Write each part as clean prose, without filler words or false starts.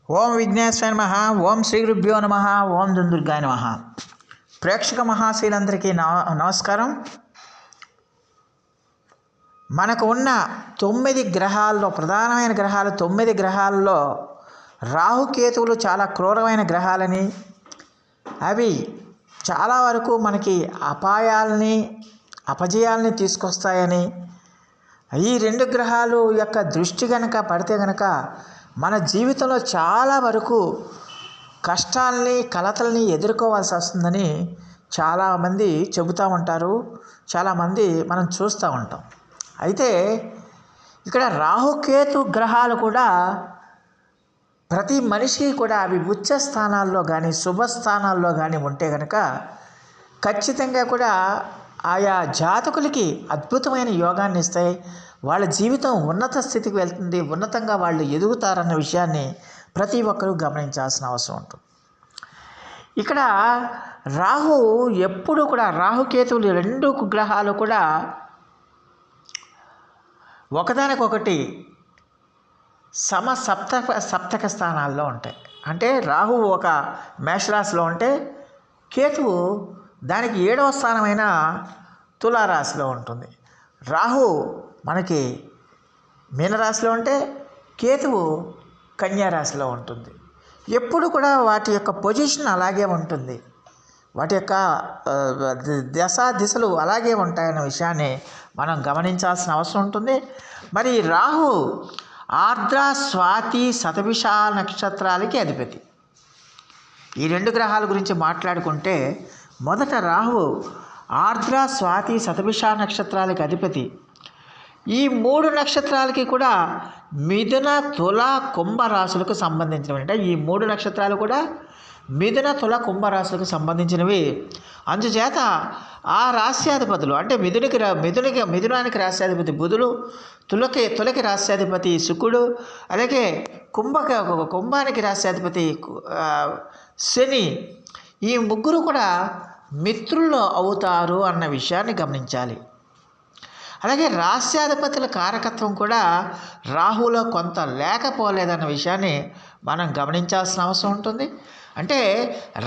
ఓం విఘ్నేశ్వర నమః. ఓం శ్రీ గురుభ్యో నమః. ఓం దుందుర్గాయ నమః. ప్రేక్షక మహాశీలందరికీ నమస్కారం. మనకు ఉన్న 9 గ్రహాల్లో ప్రధానమైన గ్రహాలు 9 గ్రహాల్లో రాహుకేతువులు చాలా క్రూరమైన గ్రహాలని, అవి చాలా వరకు మనకి అపాయాలని అపజయాల్ని తీసుకొస్తాయని, ఈ 2 గ్రహాలు యొక్క దృష్టి కనుక పడితే కనుక మన జీవితంలో చాలా వరకు కష్టాలని కలతల్ని ఎదుర్కోవాల్సి వస్తుందని చాలామంది చెబుతూ ఉంటారు. చాలామంది మనం చూస్తూ ఉంటాం. అయితే ఇక్కడ రాహుకేతు గ్రహాలు కూడా ప్రతి మనిషికి కూడా అవి ఉచ్చ స్థానాల్లో కానీ శుభస్థానాల్లో కానీ ఉంటే కనుక ఖచ్చితంగా కూడా ఆయా జాతకులకి అద్భుతమైన యోగాన్ని ఇస్తాయి. వాళ్ళ జీవితం ఉన్నత స్థితికి వెళ్తుంది, ఉన్నతంగా వాళ్ళు ఎదుగుతారన్న విషయాన్ని ప్రతి ఒక్కరూ గమనించాల్సిన అవసరం ఉంటుంది. ఇక్కడ రాహు ఎప్పుడు కూడా రాహుకేతువులు 2 గ్రహాలు కూడా ఒకదానికొకటి సప్తక స్థానాల్లో ఉంటాయి. అంటే రాహువు ఒక మేషరాశిలో ఉంటే కేతువు దానికి 7వ స్థానమైన తులారాశిలో ఉంటుంది. రాహు మనకి మీనరాశిలో ఉంటే కేతువు కన్యారాశిలో ఉంటుంది. ఎప్పుడు కూడా వాటి యొక్క పొజిషన్ అలాగే ఉంటుంది, వాటి యొక్క దిశలు అలాగే ఉంటాయన్న విషయాన్ని మనం గమనించాల్సిన అవసరం ఉంటుంది. మరి రాహు ఆర్ద్ర స్వాతి శతభిష నక్షత్రాలకి అధిపతి. ఈ 2 గ్రహాల గురించి మాట్లాడుకుంటే మొదట రాహు ఆర్ద్ర స్వాతి శతభిష నక్షత్రాలకి అధిపతి. ఈ 3 నక్షత్రాలకి కూడా మిథున తుల కుంభ రాశులకు సంబంధించినవి. అంటే ఈ 3 నక్షత్రాలు కూడా మిథున తుల కుంభ రాశులకు సంబంధించినవి. అందుచేత ఆ రాశ్యాధిపతులు అంటే మిథునానికి రాశ్యాధిపతి బుధుడు, తులకి రాశ్యాధిపతి శుక్రుడు, అలాగే కుంభానికి రాశ్యాధిపతి శని, ఈ 3 కూడా మిత్రులు అవుతారు అన్న విషయాన్ని గమనించాలి. అలాగే రాశ్యాధిపతుల కారకత్వం కూడా రాహులో కొంత లేకపోలేదన్న విషయాన్ని మనం గమనించాల్సిన అవసరం ఉంటుంది. అంటే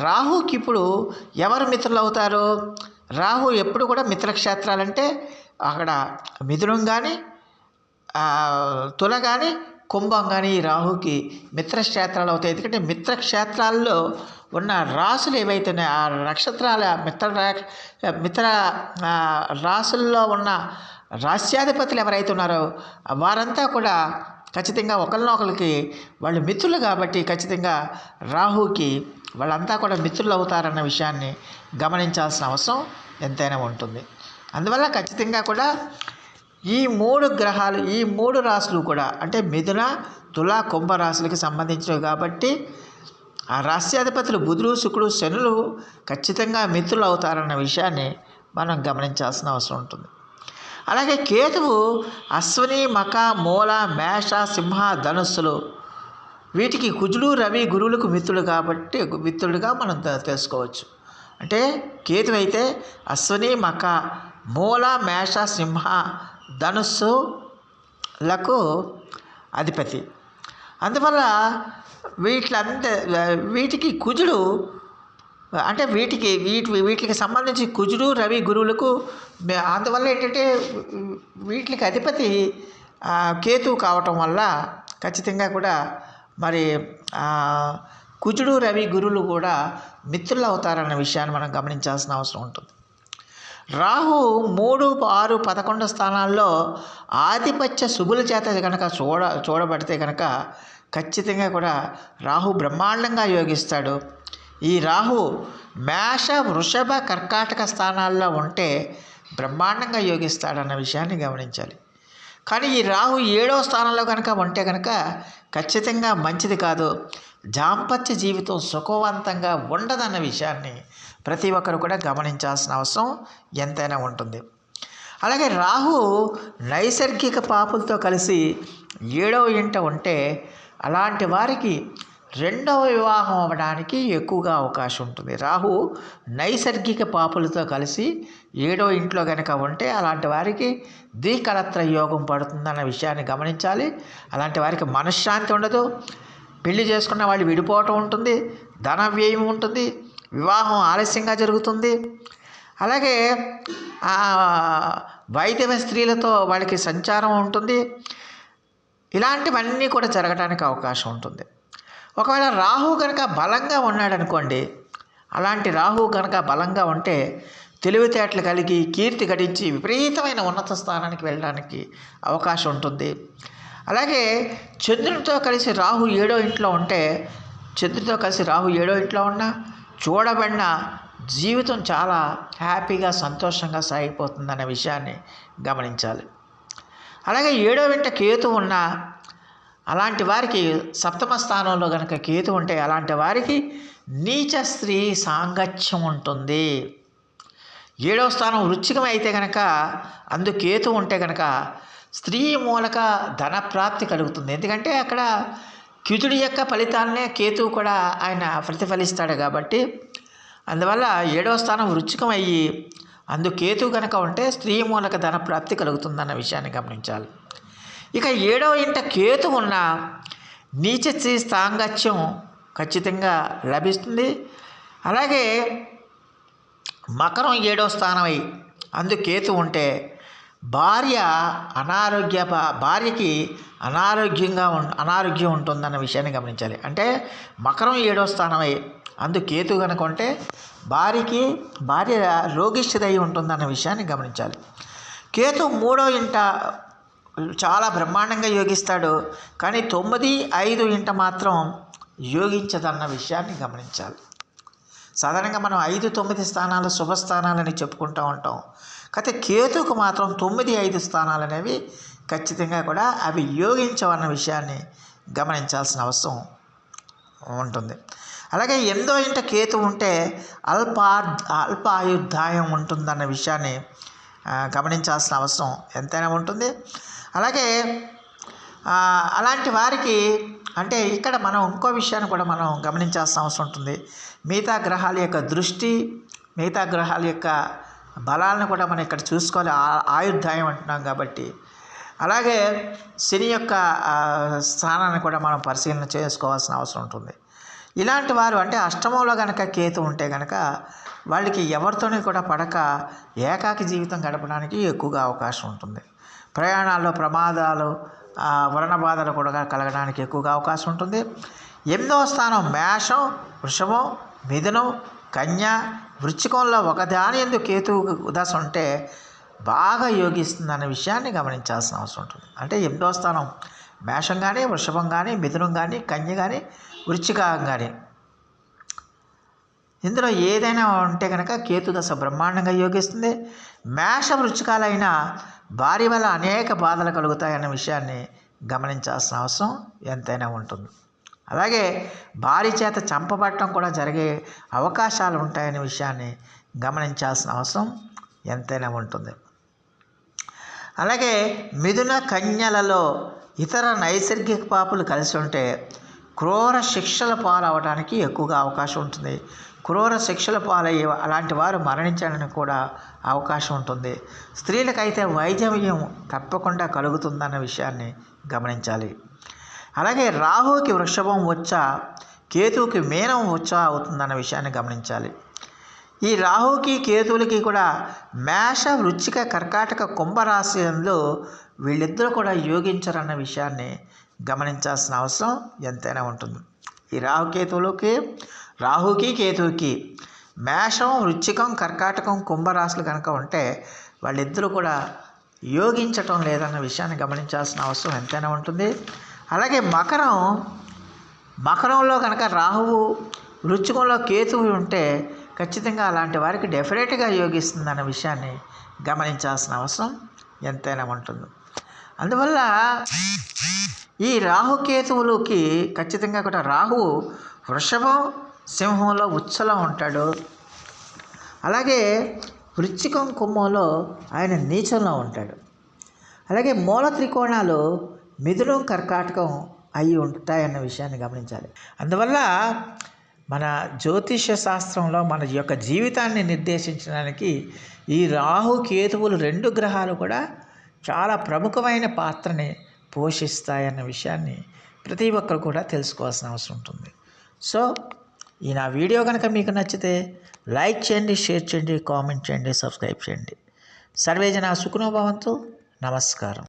రాహుకి ఇప్పుడు ఎవరు మిత్రులు అవుతారు? రాహు ఎప్పుడు కూడా మిత్రక్షేత్రాలంటే అక్కడ మిథునం కానీ తుల కానీ కుంభం కానీ రాహుకి మిత్రక్షేత్రాలు అవుతాయి. ఎందుకంటే మిత్రక్షేత్రాల్లో ఉన్న రాసులు ఏవైతే ఉన్నాయో ఆ నక్షత్రాల మిత్ర రాసుల్లో ఉన్న రాశ్యాధిపతులు ఎవరైతే ఉన్నారో వారంతా కూడా ఖచ్చితంగా ఒకరినొకరికి వాళ్ళు మిత్రులు కాబట్టి ఖచ్చితంగా రాహుకి వాళ్ళంతా కూడా మిత్రులు అవుతారన్న విషయాన్ని గమనించాల్సిన అవసరం ఎంతైనా ఉంటుంది. అందువల్ల ఖచ్చితంగా కూడా ఈ 3 గ్రహాలు ఈ 3 రాశులు కూడా అంటే మిథున తుల కుంభ రాశులకి సంబంధించినవి కాబట్టి ఆ రాశ్యాధిపతులు బుధుడు శుక్రుడు శనులు ఖచ్చితంగా మిత్రులు అవుతారన్న విషయాన్ని మనం గమనించాల్సిన అవసరం ఉంటుంది. అలాగే కేతువు అశ్విని మక మూల మేష సింహ ధనుస్సులు, వీటికి కుజుడు రవి గురువులకు మిత్రుడు కాబట్టి మిత్రుడిగా మనం తెలుసుకోవచ్చు. అంటే కేతువు అయితే అశ్విని మక మూల మేష సింహ ధనుస్సులకు అధిపతి. అందువల్ల వీటికి కుజుడు అంటే వీటికి సంబంధించి కుజుడు రవి గురువులకు, అందువల్ల ఏంటంటే వీటికి అధిపతి కేతువు కావటం వల్ల ఖచ్చితంగా కూడా మరి కుజుడు రవి గురువులు కూడా మిత్రులు అవుతారన్న విషయాన్ని మనం గమనించాల్సిన అవసరం ఉంటుంది. రాహు 3, 6, 11 స్థానాల్లో ఆధిపత్య శుభుల చేత కనుక చూడబడితే కనుక ఖచ్చితంగా కూడా రాహు బ్రహ్మాండంగా యోగిస్తాడు. ఈ రాహు మేష వృషభ కర్కాటక స్థానాల్లో ఉంటే బ్రహ్మాండంగా యోగిస్తాడన్న విషయాన్ని గమనించాలి. కానీ ఈ రాహు 7వ స్థానంలో కనుక ఉంటే కనుక ఖచ్చితంగా మంచిది కాదు, దాంపత్య జీవితం సుఖవంతంగా ఉండదన్న విషయాన్ని ప్రతి ఒక్కరు కూడా గమనించాల్సిన అవసరం ఎంతైనా ఉంటుంది. అలాగే రాహు నైసర్గిక పాపులతో కలిసి 7వ ఇంట ఉంటే అలాంటి వారికి 2వ వివాహం అవ్వడానికి ఎక్కువగా అవకాశం ఉంటుంది. రాహు నైసర్గిక పాపులతో కలిసి 7వ ఇంట్లో కనుక ఉంటే అలాంటి వారికి ద్వికలత్ర యోగం పడుతుందన్న విషయాన్ని గమనించాలి. అలాంటి వారికి మనశ్శాంతి ఉండదు, పెళ్లి చేసుకున్న వాళ్ళు విడిపోవటం ఉంటుంది, ధన వ్యయం ఉంటుంది, వివాహం ఆలస్యంగా జరుగుతుంది. అలాగే వైద్య స్త్రీలతో వాళ్ళకి సంచారం ఉంటుంది. ఇలాంటివన్నీ కూడా జరగడానికి అవకాశం ఉంటుంది. ఒకవేళ రాహు కనుక బలంగా ఉన్నాడనుకోండి, అలాంటి రాహు కనుక బలంగా ఉంటే తెలివితేటలు కలిగి కీర్తి గడించి విపరీతమైన ఉన్నత స్థానానికి వెళ్ళడానికి అవకాశం ఉంటుంది. అలాగే చంద్రునితో కలిసి రాహు 7వ ఇంట్లో ఉంటే, చంద్రునితో కలిసి రాహు 7వ ఇంట్లో ఉన్నా చూడబడిన జీవితం చాలా హ్యాపీగా సంతోషంగా సాగిపోతుందన్న విషయాన్ని గమనించాలి. అలాగే 7వ ఇంట కేతు ఉన్న అలాంటి వారికి సప్తమ స్థానంలో కనుక కేతు ఉంటే అలాంటి వారికి నీచ స్త్రీ సాంగత్యం ఉంటుంది. 7వ స్థానం వృశ్చికం అయితే కనుక అందు కేతు ఉంటే కనుక స్త్రీ మూలక ధనప్రాప్తి కలుగుతుంది. ఎందుకంటే అక్కడ కుజుడి యొక్క ఫలితాలనే కేతువు కూడా ఆయన ప్రతిఫలిస్తాడు కాబట్టి, అందువల్ల 7వ స్థానం వృశ్చికం అయ్యి అందు కేతువు కనుక ఉంటే స్త్రీ మూలక ధనప్రాప్తి కలుగుతుందన్న విషయాన్ని గమనించాలి. ఇక 7వ ఇంట కేతు ఉన్న నీచ స్త్రీ సాంగత్యం ఖచ్చితంగా లభిస్తుంది. అలాగే మకరం 7వ స్థానం అయి అందు కేతు ఉంటే భార్యకి అనారోగ్యం ఉంటుందన్న విషయాన్ని గమనించాలి. అంటే మకరం 7వ స్థానం అయి అందు కేతు కనుక ఉంటే భార్య రోగిష్ఠిదై ఉంటుందన్న విషయాన్ని గమనించాలి. కేతు 3వ ఇంట చాలా బ్రహ్మాండంగా యోగిస్తాడు, కానీ 9, 5 ఇంట మాత్రం యోగించదన్న విషయాన్ని గమనించాలి. సాధారణంగా మనం 5, 9 స్థానాలు శుభస్థానాలని చెప్పుకుంటూ ఉంటాం. కాకపోతే కేతుకు మాత్రం 9, 5 స్థానాలు అనేవి ఖచ్చితంగా కూడా అవి యోగించవన్న విషయాన్ని గమనించాల్సిన అవసరం ఉంటుంది. అలాగే 8వ ఇంట కేతు ఉంటే అల్పాయుర్దాయం ఉంటుందన్న విషయాన్ని గమనించాల్సిన అవసరం ఎంతైనా ఉంటుంది. అలాగే అలాంటి వారికి అంటే ఇక్కడ మనం ఇంకో విషయాన్ని కూడా మనం గమనించాల్సిన అవసరం ఉంటుంది. మిగతా గ్రహాల యొక్క దృష్టి, మిగతా గ్రహాల యొక్క బలాలను కూడా మనం ఇక్కడ చూసుకోవాలి. ఆయుర్దాయం అంటున్నాం కాబట్టి. అలాగే శని యొక్క స్థానాన్ని కూడా మనం పరిశీలన చేసుకోవాల్సిన అవసరం ఉంటుంది. ఇలాంటి వారు అంటే అష్టమంలో కనుక కేతు ఉంటే కనుక వాళ్ళకి ఎవరితోని కూడా పడక ఏకాకి జీవితం గడపడానికి ఎక్కువగా అవకాశం ఉంటుంది. ప్రయాణాల్లో ప్రమాదాలు, వరణ బాధలు కూడా కలగడానికి ఎక్కువగా అవకాశం ఉంటుంది. 8వ స్థానం మేషం, వృషభం, మిథునం, కన్య, వృశ్చికంలో ఒకదాని యందు కేతువు దశ ఉంటే బాగా యోగిస్తుందన్న విషయాన్ని గమనించాల్సిన అవసరం ఉంటుంది. అంటే 8వ స్థానం మేషం కానీ, వృషభం కానీ, మిథునం కానీ, కన్య కానీ, వృశ్చికం కానీ ఇందులో ఏదైనా ఉంటే కనుక కేతు దశ బ్రహ్మాండంగా యోగిస్తుంది. మేష వృశ్చికాలైన భార్య వల్ల అనేక బాధలు కలుగుతాయన్న విషయాన్ని గమనించాల్సిన అవసరం ఎంతైనా ఉంటుంది. అలాగే భార్య చేత చంపబడటం కూడా జరిగే అవకాశాలు ఉంటాయనే విషయాన్ని గమనించాల్సిన అవసరం ఎంతైనా ఉంటుంది. అలాగే మిథున కన్యలలో ఇతర నైసర్గిక పాపులు కలిసి ఉంటే క్రూర శిక్షల పాలవడానికి ఎక్కువగా అవకాశం ఉంటుంది. క్రూర శిక్షల పాలయ్యే అలాంటి వారు మరణించడానికి కూడా అవకాశం ఉంటుంది. స్త్రీలకైతే వైద్యం తప్పకుండా కలుగుతుందన్న విషయాన్ని గమనించాలి. అలాగే రాహుకి వృషభం వచ్చ, కేతువుకి మీనం వచ్చ అవుతుందన్న విషయాన్ని గమనించాలి. ఈ రాహుకి కేతువులకి కూడా మేష, వృశ్చిక, కర్కాటక, కుంభరాశిలో వీళ్ళిద్దరూ కూడా యోగించరన్న విషయాన్ని గమనించాల్సిన అవసరం ఎంతైనా ఉంటుంది. ఈ రాహుకి కేతువుకి మేషం, వృశ్చికం, కర్కాటకం, కుంభరాశులు కనుక ఉంటే వాళ్ళిద్దరూ కూడా యోగించటం లేదన్న విషయాన్ని గమనించాల్సిన అవసరం ఎంతైనా ఉంటుంది. అలాగే మకరంలో కనుక రాహువు, వృశ్చికంలో కేతువు ఉంటే ఖచ్చితంగా అలాంటి వారికి డెఫినెట్గా యోగిస్తుందన్న విషయాన్ని గమనించాల్సిన అవసరం ఎంతైనా ఉంటుంది. అందువల్ల ఈ రాహుకేతువులకి ఖచ్చితంగా కూడా రాహువు వృషభం, సింహంలో ఉచ్చలో ఉంటాడు. అలాగే వృశ్చికం, కుంభంలో ఆయన నీచంలో ఉంటాడు. అలాగే మూల త్రికోణాలు మిథునం, కర్కాటకం అయి ఉంటాయన్న విషయాన్ని గమనించాలి. అందువల్ల మన జ్యోతిష శాస్త్రంలో మన యొక్క జీవితాన్ని నిర్దేశించడానికి ఈ రాహు కేతువులు 2 గ్రహాలు కూడా చాలా ప్రముఖమైన పాత్రని పోషిస్తాయన్న విషయాన్ని ప్రతి ఒక్కరు కూడా తెలుసుకోవాల్సిన అవసరం ఉంటుంది. సో ఈ నా వీడియో కనుక మీకు నచ్చితే లైక్ చేయండి, షేర్ చేయండి, కామెంట్ చేయండి, సబ్స్క్రైబ్ చేయండి. సర్వేజన సుఖినో భవంతు. నమస్కారం.